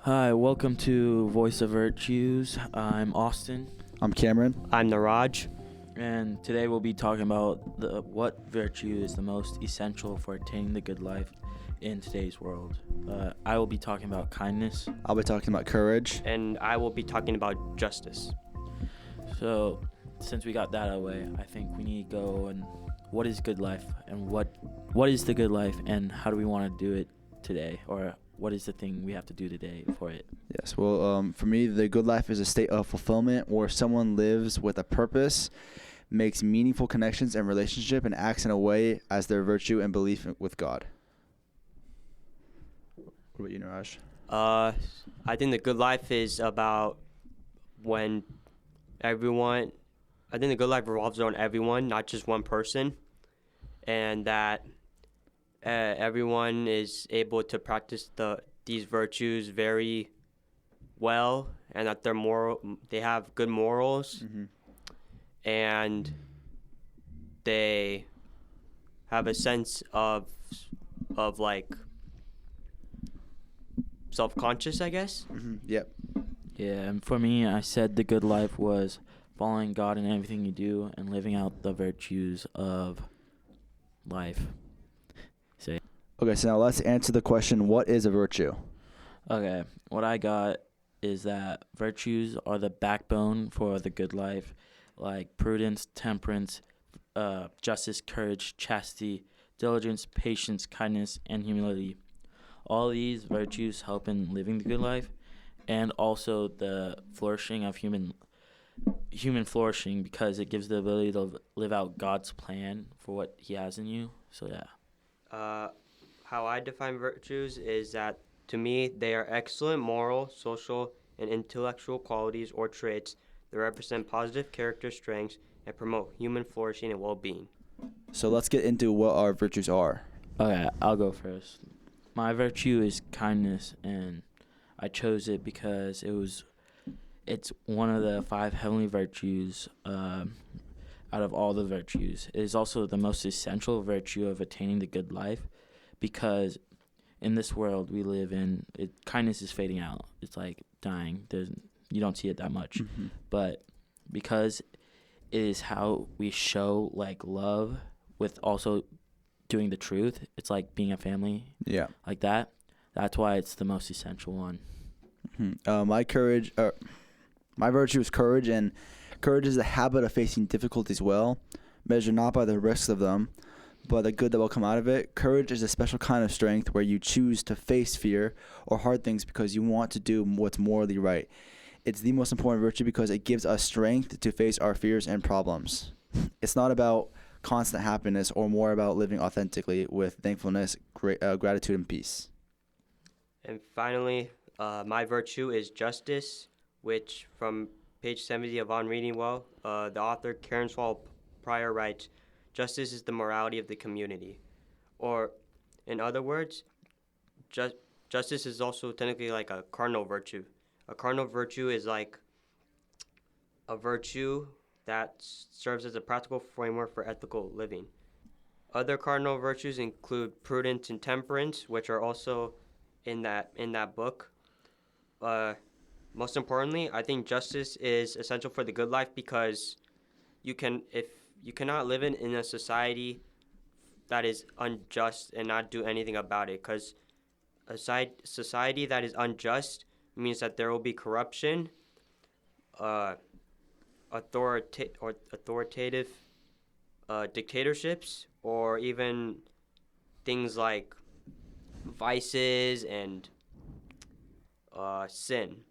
Hi, welcome to Voice of Virtues. I'm Austin, I'm Cameron. I'm Niraj. and today we'll be talking about what virtue is the most essential for attaining the good life in today's world. I will be talking about kindness. I'll be talking about courage. And I will be talking about justice. So, since we got that out of the way, I think we need to go and what is good life and what is the good life and how do we want to do it today, or what is the thing we have to do today for it? Yes, well, for me, the good life is a state of fulfillment where someone lives with a purpose, makes meaningful connections and relationship, and acts in a way as their virtue and belief with God. What about you, Niraj? I think the good life is about when everyone, I think the good life revolves around everyone, not just one person, and that everyone is able to practice these virtues very well, and that they have good morals, and they have a sense of like self-conscious, I guess. Yep. Yeah, and for me, I said the good life was following God in everything you do and living out the virtues of life. Okay, so now let's answer the question, what is a virtue? Okay, what I got is that virtues are the backbone for the good life, like prudence, temperance, justice, courage, chastity, diligence, patience, kindness, and humility. All these virtues help in living the good life, and also the flourishing of human flourishing, because it gives the ability to live out God's plan for what He has in you. So yeah. How I define virtues is that, to me, they are excellent moral, social, and intellectual qualities or traits that represent positive character strengths and promote human flourishing and well-being. So let's get into what our virtues are. Okay, I'll go first. My virtue is kindness, and I chose it because it's one of the 5 heavenly virtues out of all the virtues. It is also the most essential virtue of attaining the good life, because in this world we live in, kindness is fading out. It's like dying. You don't see it that much. But because it is how we show like love with also doing the truth, it's like being a family. Yeah. Like that. That's why it's the most essential one. My virtue is courage, and courage is the habit of facing difficulties well, measured not by the risks of them, but the good that will come out of it. Courage is a special kind of strength where you choose to face fear or hard things because you want to do what's morally right. It's the most important virtue because it gives us strength to face our fears and problems. It's not about constant happiness, or more about living authentically with thankfulness, gratitude, and peace. And finally, my virtue is justice, which from page 70 of On Reading Well, the author Karen Swallow Pryor writes, "Justice is the morality of the community." Or, in other words, justice is also technically like a cardinal virtue. A cardinal virtue is like a virtue that serves as a practical framework for ethical living. Other cardinal virtues include prudence and temperance, which are also in that book. Most importantly, I think justice is essential for the good life because you cannot live in a society that is unjust and not do anything about it. Because a society that is unjust means that there will be corruption, authoritative dictatorships, or even things like vices and sin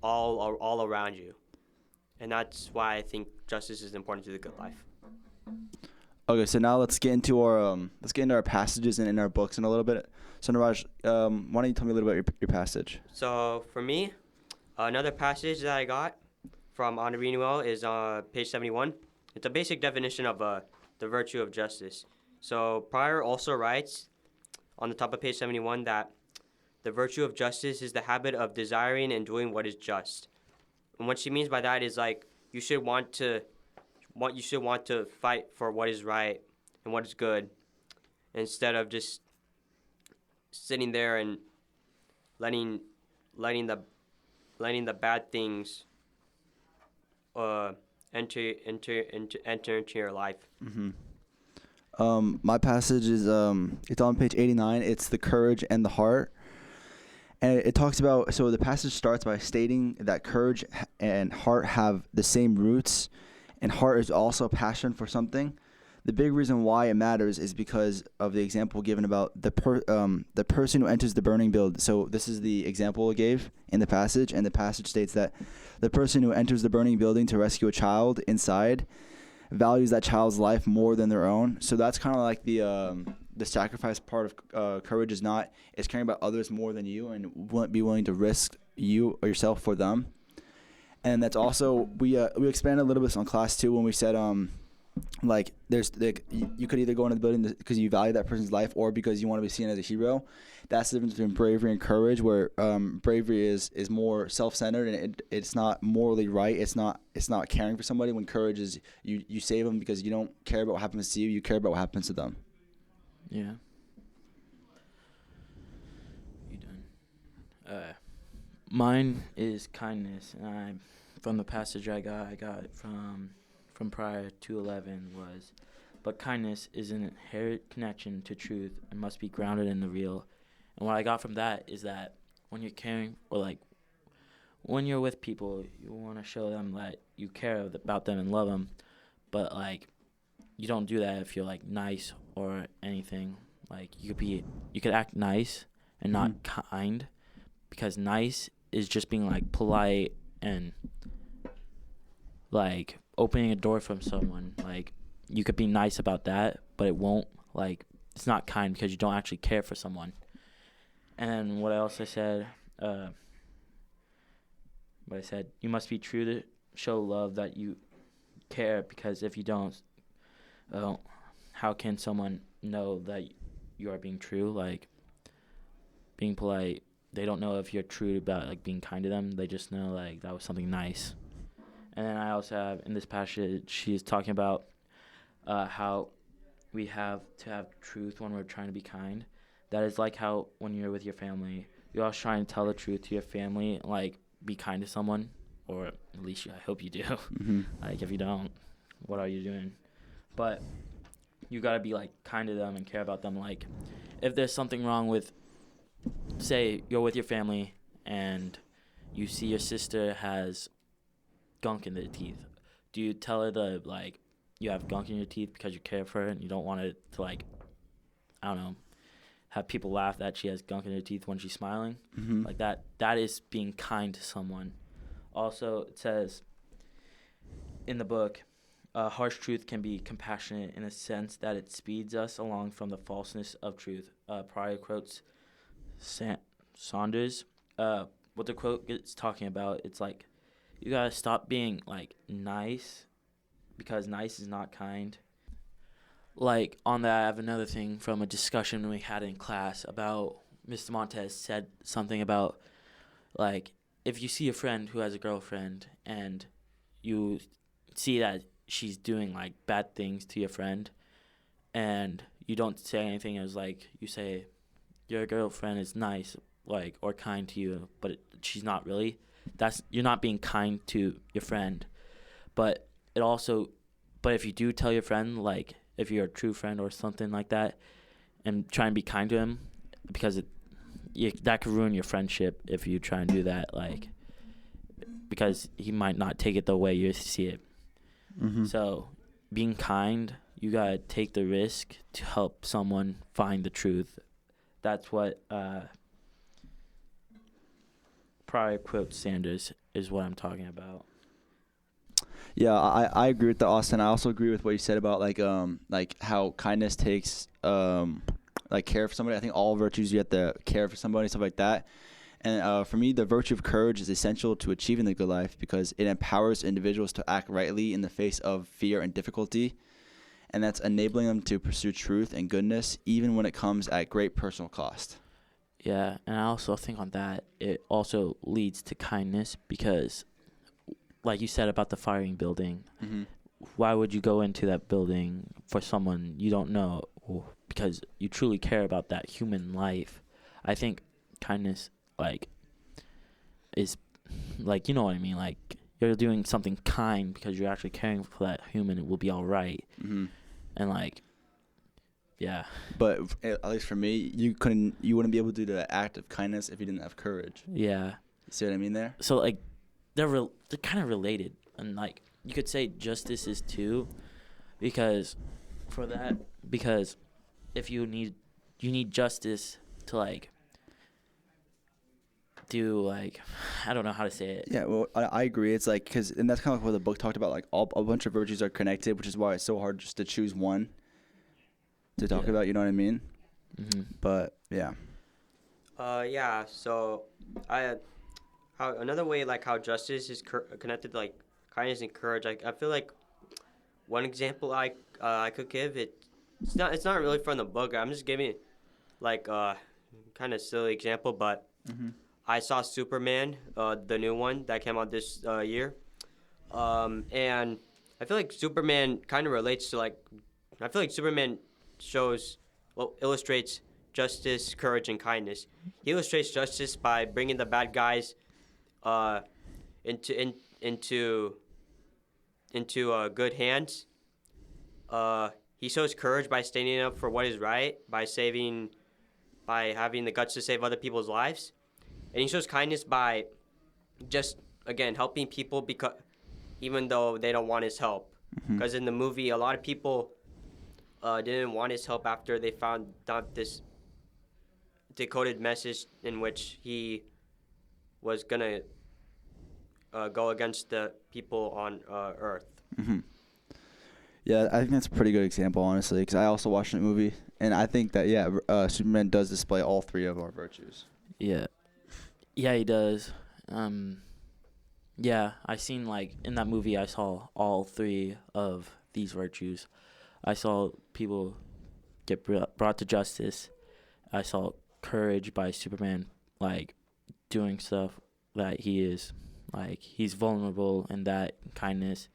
all around you. And that's why I think justice is important to the good life. Okay, so now let's get into our passages and in our books in a little bit. So Niraj, why don't you tell me a little bit about your passage? So for me, another passage that I got from On Reading Well is page 71. It's a basic definition of the virtue of justice. So Pryor also writes on the top of page 71 that the virtue of justice is the habit of desiring and doing what is just. And what she means by that is like you should want to fight for what is right and what is good, instead of just sitting there and letting letting the bad things enter into your life. Mm-hmm. My passage is it's on page 89. It's the courage and the heart. And it talks about, so the passage starts by stating that courage and heart have the same roots, and heart is also passion for something. The big reason why it matters is because of the example given about the person who enters the burning building. So this is the example it gave in the passage, and the passage states that the person who enters the burning building to rescue a child inside values that child's life more than their own. So that's kind of like the sacrifice part of courage is caring about others more than you, and won't be willing to risk you or yourself for them. And that's also we expanded a little bit on class 2 when we said like there's like you could either go into the building because you value that person's life or because you want to be seen as a hero. That's the difference between bravery and courage, where bravery is more self-centered and it's not morally right. It's not caring for somebody, when courage is you save them because you don't care about what happens to you. You care about what happens to them. Yeah. You done? Mine is kindness, and from the passage I got it from prior to 11 was, but kindness is an inherent connection to truth and must be grounded in the real. And what I got from that is that when you're caring, or like when you're with people, you want to show them that you care about them and love them, but like you don't do that if you're like nice or anything. Like you could act nice and not kind, because nice is just being like polite and like opening a door from someone. Like you could be nice about that, but it won't, like, it's not kind because you don't actually care for someone. And then what else I said, you must be true to show love that you care, because if you don't, how can someone know that you are being true? Like being polite, they don't know if you're true about like being kind to them. They just know like that was something nice. And then I also have in this passage, she's talking about how we have to have truth when we're trying to be kind. That is like how when you're with your family, you're always trying to tell the truth to your family, like be kind to someone, or at least I hope you do. Mm-hmm. Like if you don't, what are you doing? But you gotta be like kind to them and care about them. Like if there's something wrong with, say you're with your family and you see your sister has gunk in their teeth, do you tell her to like you have gunk in your teeth because you care for her and you don't want it to, like, I don't know, have people laugh that she has gunk in her teeth when she's smiling? Mm-hmm. Like that is being kind to someone. Also, it says in the book, harsh truth can be compassionate in a sense that it speeds us along from the falseness of truth. Prior quotes Saunders. What the quote is talking about, it's like you gotta stop being like nice, because nice is not kind. Like on that, I have another thing from a discussion we had in class about Mr. Montez said something about like if you see a friend who has a girlfriend and you see that she's doing like bad things to your friend and you don't say anything, it was like you say your girlfriend is nice, like, or kind to you, but she's not really. You're not being kind to your friend. But if you do tell your friend, like if you're a true friend or something like that, and try and be kind to him, because that could ruin your friendship if you try and do that, like, because he might not take it the way you see it. Mm-hmm. So being kind, you gotta take the risk to help someone find the truth. That's what prior quote Sanders is what I'm talking about. Yeah, I agree with that, Austin. I also agree with what you said about like how kindness takes like care for somebody. I think all virtues, you have to care for somebody, stuff like that. And for me, the virtue of courage is essential to achieving the good life because it empowers individuals to act rightly in the face of fear and difficulty. And that's enabling them to pursue truth and goodness, even when it comes at great personal cost. Yeah, and I also think on that, it also leads to kindness because, like you said about the firing building, Mm-hmm. why would you go into that building for someone you don't know? Because you truly care about that human life. I think kindness, like, is, like, you know what I mean, like, you're doing something kind because you're actually caring for that human. It will be all right. Mm-hmm. And, like, yeah. But at least for me, you wouldn't be able to do the act of kindness if you didn't have courage. Yeah. You see what I mean there? So, like, they're kind of related. And, like, you could say justice is too, because if you need justice to, like, do, like, I don't know how to say it. Yeah, well, I agree. It's like, and that's kind of like what the book talked about. Like, a bunch of virtues are connected, which is why it's so hard just to choose one to talk about. You know what I mean? Mm-hmm. But yeah. Yeah. So, how another way like how justice is connected to, like, kindness and courage. I feel like one example I could give it's not really from the book. I'm just giving like kind of silly example, but I saw Superman, the new one that came out this year, and I feel like Superman kind of relates to, like, I feel like Superman illustrates justice, courage, and kindness. He illustrates justice by bringing the bad guys into good hands. He shows courage by standing up for what is right, by having the guts to save other people's lives, and he shows kindness by just, again, helping people because even though they don't want his help. Because in the movie, a lot of people didn't want his help after they found out this decoded message in which he was gonna go against the people on Earth. Mm-hmm. Yeah, I think that's a pretty good example, honestly, because I also watched the movie, and I think that, Superman does display all three of our virtues. Yeah. Yeah, he does. Yeah, I seen, like, in that movie, I saw all three of these virtues. I saw people get brought to justice. I saw courage by Superman, like, doing stuff that he is, like, he's vulnerable, and that kindness,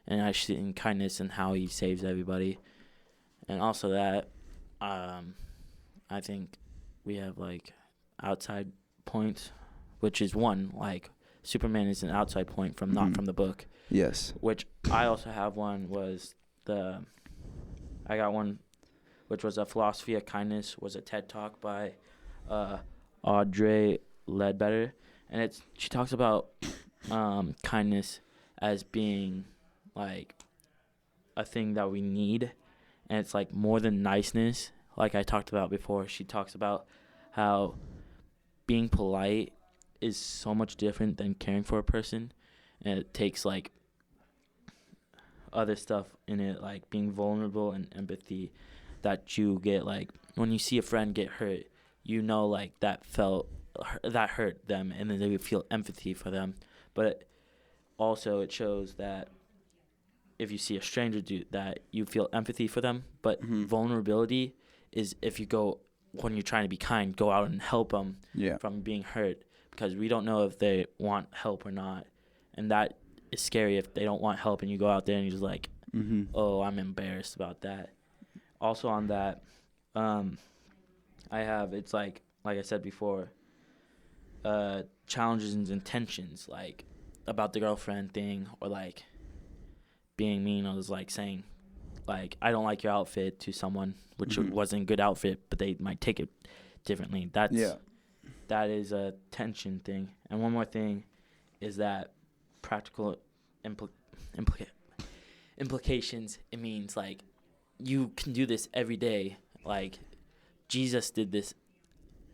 and I seen kindness in how he saves everybody. And also that, I think we have, like, outside points, which is one, like, Superman is an outside point from not from the book. Yes. Which I also have one I got one, which was a philosophy of kindness, was a TED Talk by Audrey Ledbetter, and she talks about kindness as being, like, a thing that we need, and it's, like, more than niceness. Like I talked about before, she talks about how being polite is so much different than caring for a person, and it takes, like, other stuff in it, like being vulnerable and empathy, that you get, like, when you see a friend get hurt, you know, like, that hurt them, and then they feel empathy for them. But also it shows that if you see a stranger do that, you feel empathy for them. But vulnerability is if you go, when you're trying to be kind, go out and help them from being hurt, because we don't know if they want help or not, and that is scary if they don't want help and you go out there and you're just like, oh, I'm embarrassed about that. Also on that, I have, it's like I said before, challenges and intentions, like about the girlfriend thing, or like being mean. I was like saying, like, I don't like your outfit to someone, which wasn't a good outfit, but they might take it differently. That is a tension thing. And one more thing is that practical implications. It means, like, you can do this every day. Like, Jesus did this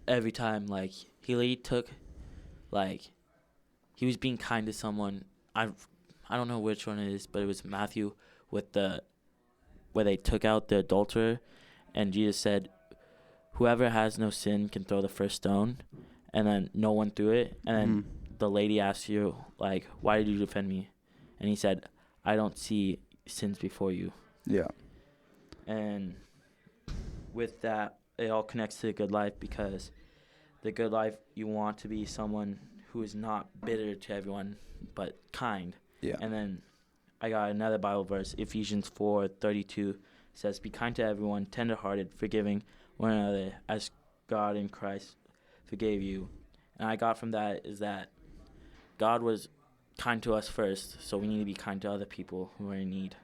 every time. Like, he took, like, he was being kind to someone. I don't know which one it is, but it was Matthew with where they took out the adulterer, and Jesus said, whoever has no sin can throw the first stone, and then no one threw it, and then the lady asked you, like, why did you defend me? And he said, I don't see sins before you. Yeah. And with that, it all connects to the good life, because the good life, you want to be someone who is not bitter to everyone, but kind. Yeah. And then I got another Bible verse, Ephesians 4:32, says, be kind to everyone, tenderhearted, forgiving one another, as God in Christ forgave you. And I got from that is that God was kind to us first, so we need to be kind to other people who are in need.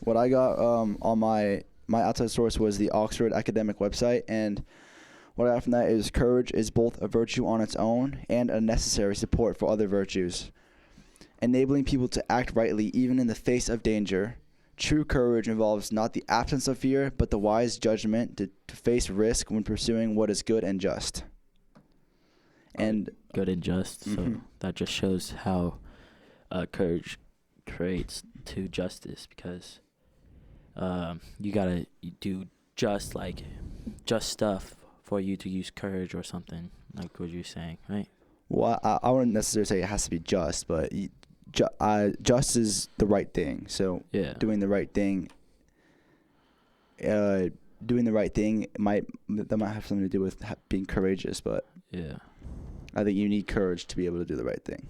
What I got on my outside source was the Oxford academic website, and what I got from that is courage is both a virtue on its own and a necessary support for other virtues, enabling people to act rightly even in the face of danger. True courage involves not the absence of fear, but the wise judgment to face risk when pursuing what is good and just. And Good and just. So that just shows how courage creates to justice, because you gotta do just stuff for you to use courage or something, like what you're saying, right? well, I wouldn't necessarily say it has to be just, but just is the right thing. So Yeah. doing the right thing, might have something to do with being courageous, but Yeah. I think you need courage to be able to do the right thing.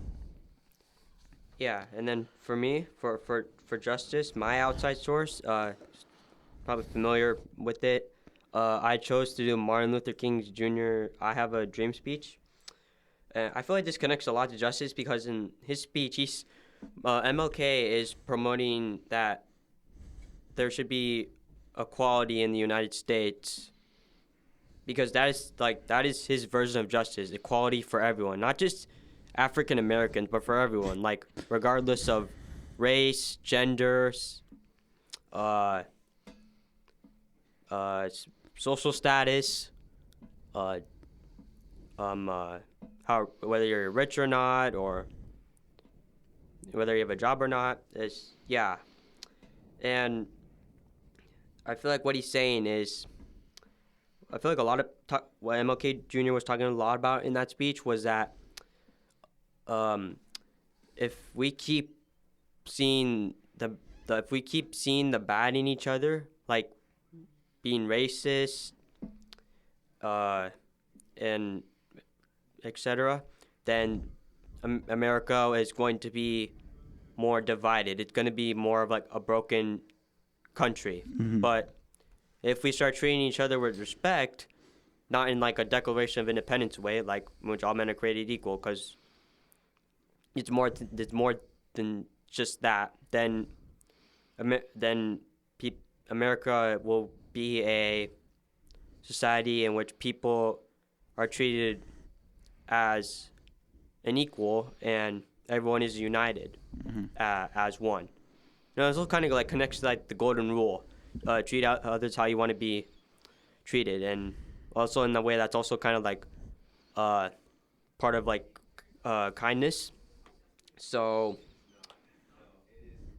Yeah, and then for me, for justice, my outside source, probably familiar with it. I chose to do Martin Luther King Jr. I Have a Dream speech. I feel like this connects a lot to justice because in his speech, MLK is promoting that there should be equality in the United States, because that is his version of justice, equality for everyone, not just African Americans, but for everyone, like regardless of race, genders, social status, how whether you're rich or not, or whether you have a job or not. And I feel like what he's saying is, I feel like a lot of what MLK Jr. was talking a lot about in that speech was that if we keep seeing the bad in each other, like being racist, and etc., then America is going to be more divided. It's going to be more of like a broken country. But if we start treating each other with respect, not in like a Declaration of Independence way, like in which all men are created equal, because it's more than just that, then America will be a society in which people are treated as an equal and everyone is united as one. Now, this all kind of like connects to like the golden rule: treat others how you want to be treated, and also in a way that's also kind of like part of like kindness. So,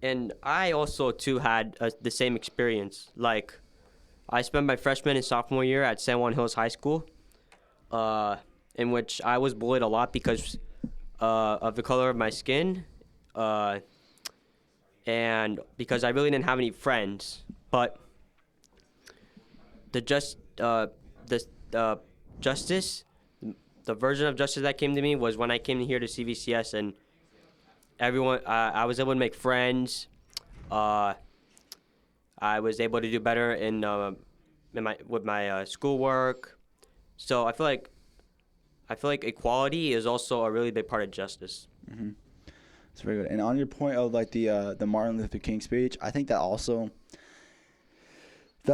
and I also too had the same experience. Like, I spent my freshman and sophomore year at San Juan Hills High School, in which I was bullied a lot because of the color of my skin, and because I really didn't have any friends. But the justice, the version of justice that came to me was when I came here to CVCS, and everyone, I was able to make friends. I was able to do better with my schoolwork. So I feel like equality is also a really big part of justice. That's very good. And on your point of like the Martin Luther King speech, I think that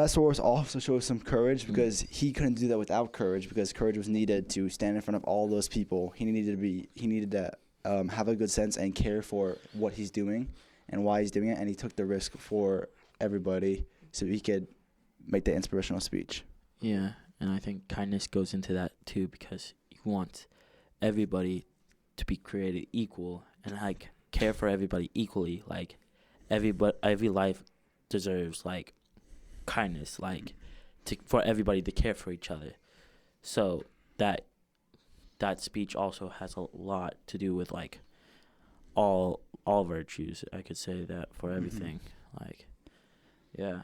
source also shows some courage, because he couldn't do that without courage, because courage was needed to stand in front of all those people. He needed to have a good sense and care for what he's doing and why he's doing it, and he took the risk for everybody so he could make the inspirational speech. Yeah, and I think kindness goes into that too, because you want everybody to be created equal and like care for everybody equally. Like every life deserves like kindness, like for everybody to care for each other. So that speech also has a lot to do with like all virtues. I could say that for everything. Like, yeah.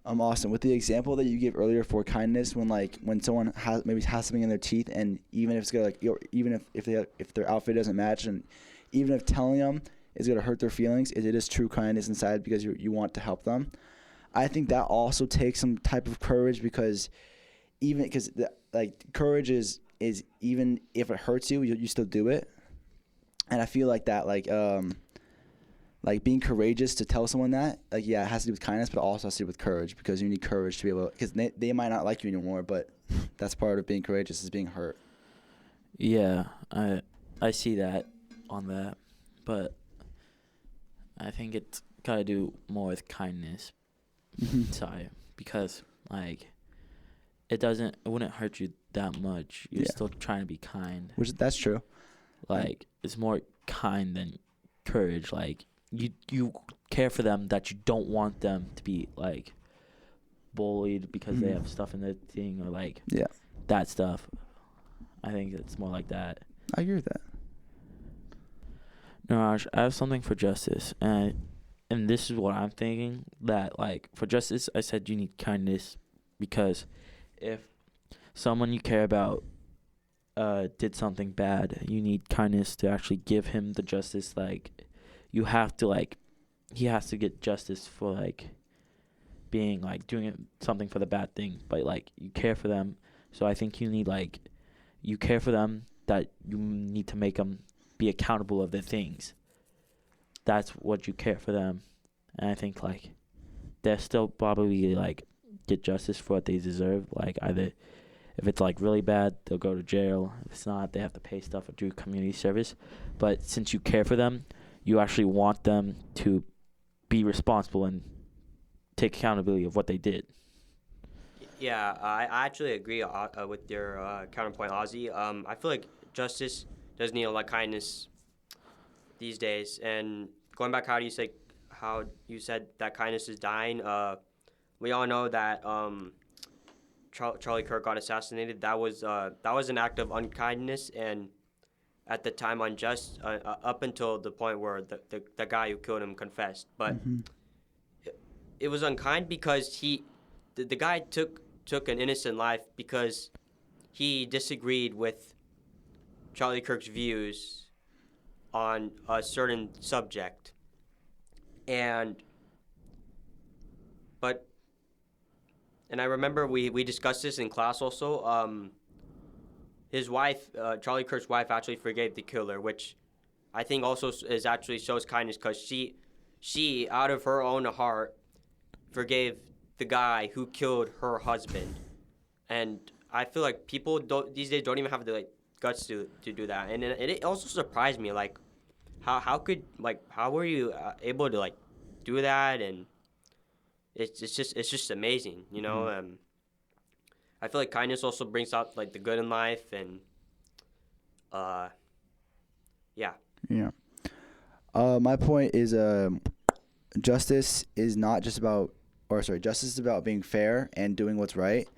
Austin, with the example that you gave earlier for kindness, when someone has something in their teeth, and even if it's gonna if their outfit doesn't match, and even if telling them is gonna hurt their feelings, it is true kindness inside, because you want to help them. I think that also takes some type of courage, because courage is is even if it hurts you, you still do it. And I feel like that, like being courageous to tell someone that, like, yeah, it has to do with kindness, but it also has to do with courage, because you need courage to be able, because they might not like you anymore, but that's part of being courageous, is being hurt. Yeah, I see that on that, but I think it's got to do more with kindness side, because like it wouldn't hurt you that much. You're still trying to be kind. That's true. Like it's more kind than courage. Like you care for them, that you don't want them to be like bullied because they have stuff in their thing, or like that stuff. I think it's more like that. I agree with that. Niraj, I have something for justice, and this is what I'm thinking, that like for justice, I said you need kindness, because if someone you care about did something bad, you need kindness to actually give him the justice. Like you have to, like, he has to get justice for like being like doing something for the bad thing, but like you care for them. So I think you need, like, you care for them, that you need to make them be accountable of their things. That's what you care for them. And I think like they'll still probably like get justice for what they deserve. Like either if it's like really bad, they'll go to jail. If it's not, they have to pay stuff or do community service. But since you care for them, you actually want them to be responsible and take accountability of what they did. Yeah, I actually agree with your counterpoint, Ozzy. I feel like justice does need a lot of kindness these days. And going back how you said that kindness is dying, we all know that Charlie Kirk got assassinated. That was an act of unkindness, and at the time unjust, up until the point where the guy who killed him confessed. But it was unkind because the guy took an innocent life because he disagreed with Charlie Kirk's views on a certain subject. And I remember we discussed this in class also. His wife, Charlie Kirk's wife, actually forgave the killer, which I think also is actually shows kindness, because she out of her own heart forgave the guy who killed her husband. And I feel like people these days don't even have the guts to do that. And it also surprised me, like how were you able to do that? And it's just amazing, you know. I feel like kindness also brings out the good in life, and my point is justice is about being fair and doing what's right.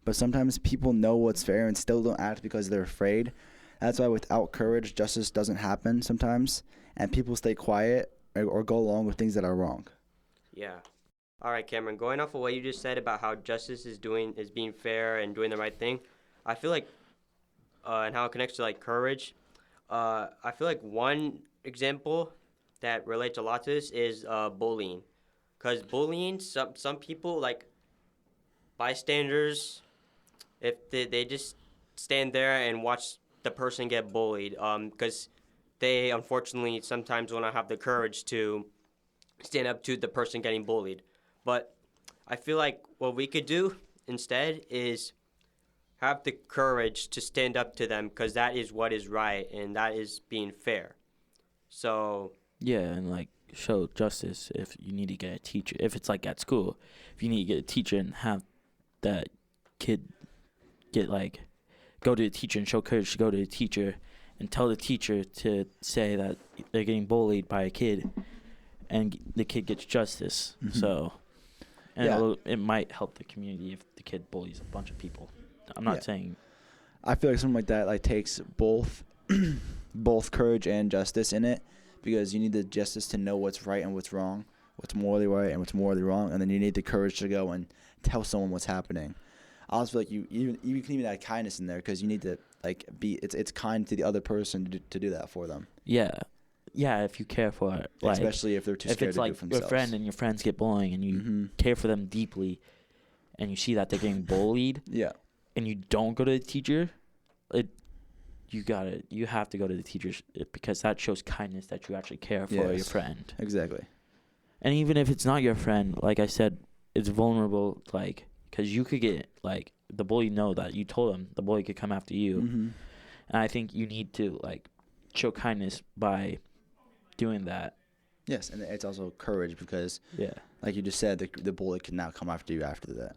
But sometimes people know what's fair and still don't act because they're afraid. That's why without courage, justice doesn't happen sometimes, and people stay quiet or go along with things that are wrong. Yeah. All right, Cameron, going off of what you just said about how justice is being fair and doing the right thing, I feel like, and how it connects to courage, I feel like one example that relates a lot to this is bullying. Because bullying, some people, bystanders, if they just stand there and watch the person get bullied, because they unfortunately sometimes will not have the courage to stand up to the person getting bullied. But I feel like what we could do instead is have the courage to stand up to them, because that is what is right, and that is being fair. So yeah, and show justice if you need to get a teacher. If it's at school, if you need to get a teacher and have that kid go to the teacher and show courage to go to the teacher and tell the teacher to say that they're getting bullied by a kid, and the kid gets justice. So, and it might help the community if the kid bullies a bunch of people. I'm not saying. I feel like something like that takes both courage and justice in it, because you need the justice to know what's right and what's wrong, what's morally right and what's morally wrong, and then you need the courage to go and tell someone what's happening. I also feel like you can even add kindness in there, because you need to it's kind to the other person to do that for them. Yeah, if you care for it, especially if they're too scared to do it for themselves. If it's your friend and your friends get bullying and you care for them deeply, and you see that they're getting bullied, and you don't go to the teacher, you have to go to the teachers because that shows kindness that you actually care for your Yes. friend. Exactly. And even if it's not your friend, like I said, it's vulnerable, like, because you could get, like, the bully know that you told him the bully could come after you. Mm-hmm. And I think you need to, like, show kindness by doing that. Yes, and it's also courage because, Yeah. like you just said, the bully can now come after you after that.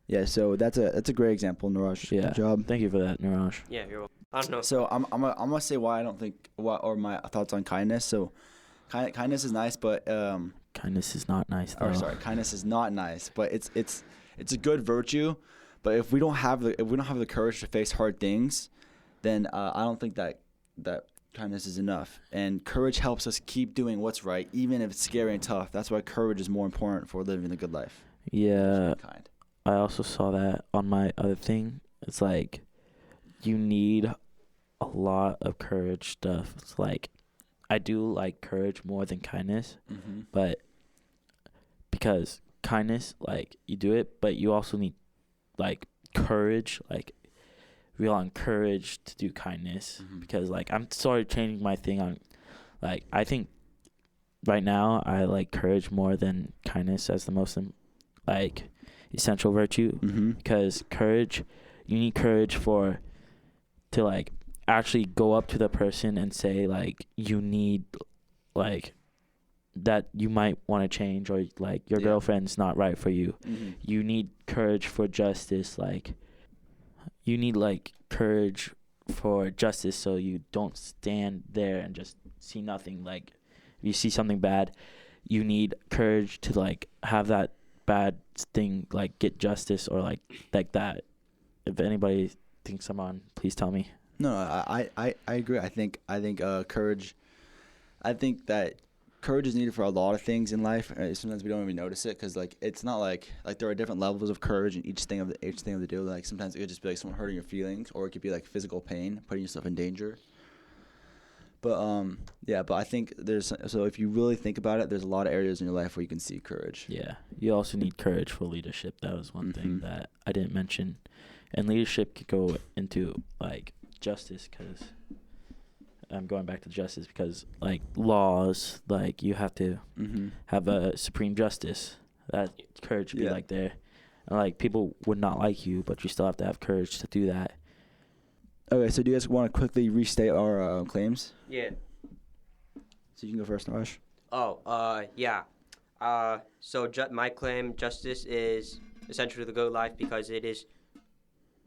Yeah, so that's a great example, Niraj. Yeah. Good job. Thank you for that, Niraj. Yeah, you're welcome. I don't know. So I'm gonna say why I don't think or my thoughts on kindness. So, kindness is nice, but Kindness is not nice, though. or sorry, kindness is not nice, but it's a good virtue. But if we don't have the courage to face hard things, then I don't think that kindness is enough. And courage helps us keep doing what's right, even if it's scary and tough. That's why courage is more important for living a good life. Yeah. Kind. I also saw that on my other thing. It's like you need a lot of courage stuff. It's like I do like courage more than kindness, Mm-hmm. but because kindness, like, you do it, but you also need, like, courage, like, real on courage to do kindness. Mhm. Because, like, I'm sort of changing my thing on, like, I think right now I like courage more than kindness as the most, like, essential virtue. Mm-hmm. Because courage, you need courage to, like, actually go up to the person and say, like, you need, like, that you might want to change, or, like, your Yeah. girlfriend's not right for you. Mm-hmm. You need courage for justice. Like, you need, like, courage for justice, so you don't stand there and just see nothing. Like, if you see something bad, you need courage to, like, have that bad thing, like, get justice, or like that. If anybody thinks I'm on, please tell me. No, I agree. I think courage. I think that courage is needed for a lot of things in life. Sometimes we don't even notice it because, like, it's not like there are different levels of courage in each thing of the deal. Like, sometimes it could just be like someone hurting your feelings, or it could be like physical pain, putting yourself in danger. But yeah. But I think so if you really think about it, there's a lot of areas in your life where you can see courage. Yeah, you also need courage for leadership. That was one thing Mhm. that I didn't mention. And leadership could go into, like, justice, because I'm going back to justice because, like, laws, like, you have to Mm-hmm. have a supreme justice. That courage should be, Yeah. like, there. And, like, people would not like you, but you still have to have courage to do that. Okay, so do you guys want to quickly restate our claims? Yeah. So you can go first, Niraj. Yeah. So my claim, justice is essential to the good life because it is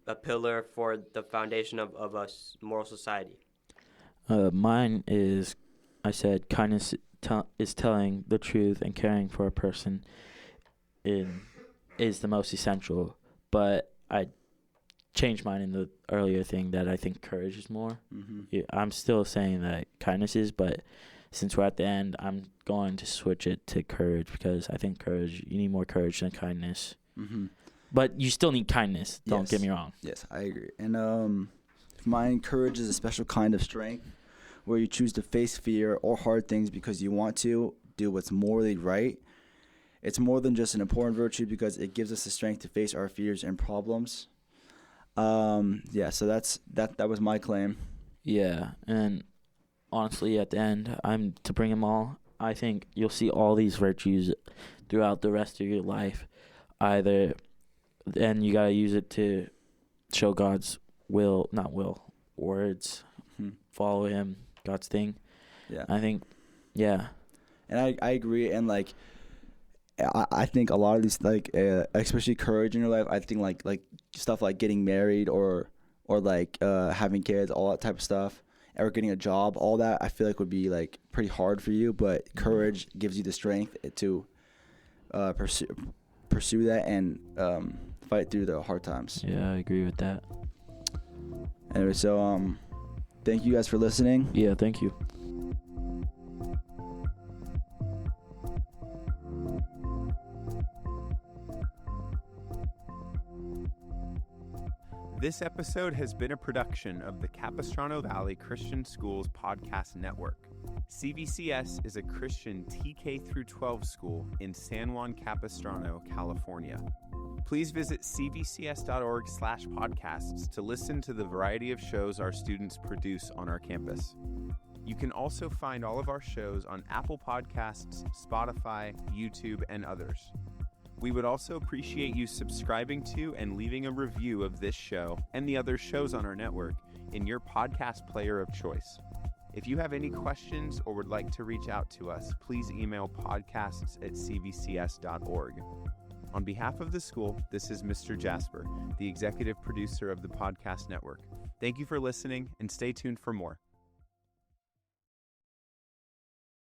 a pillar for the foundation of a moral society. Mine is, I said, kindness is telling the truth and caring for a person is the most essential. But I changed mine in the earlier thing that I think courage is more. Mm-hmm. Yeah, I'm still saying that kindness is, but since we're at the end, I'm going to switch it to courage because I think you need more courage than kindness. Mm-hmm. But you still need kindness. Don't Yes. get me wrong. Yes, I agree. And mine, courage is a special kind of strength where you choose to face fear or hard things because you want to do what's morally right. It's more than just an important virtue because it gives us the strength to face our fears and problems. Yeah, so that was my claim. Yeah, and honestly, at the end, I'm to bring them all. I think you'll see all these virtues throughout the rest of your life. And you gotta use it to show God's words, Hmm. follow Him, God's thing. Yeah. I think, yeah, And I agree. And, like, I think a lot of these, like, especially courage in your life, I think like stuff like getting married or like having kids, all that type of stuff, or getting a job, all that I feel like would be, like, pretty hard for you. But courage gives you the strength to pursue that and fight through the hard times. yeah, I agree with that. Anyway, so thank you guys for listening. Yeah, thank you. This episode has been a production of the Capistrano Valley Christian Schools Podcast Network. CVCS is a Christian TK through 12 school in San Juan Capistrano, California. Please visit cvcs.org/podcasts to listen to the variety of shows our students produce on our campus. You can also find all of our shows on Apple Podcasts, Spotify, YouTube, and others. We would also appreciate you subscribing to and leaving a review of this show and the other shows on our network in your podcast player of choice. If you have any questions or would like to reach out to us, please email podcasts@cvcs.org. On behalf of the school, this is Mr. Jasper, the executive producer of the podcast network. Thank you for listening, and stay tuned for more.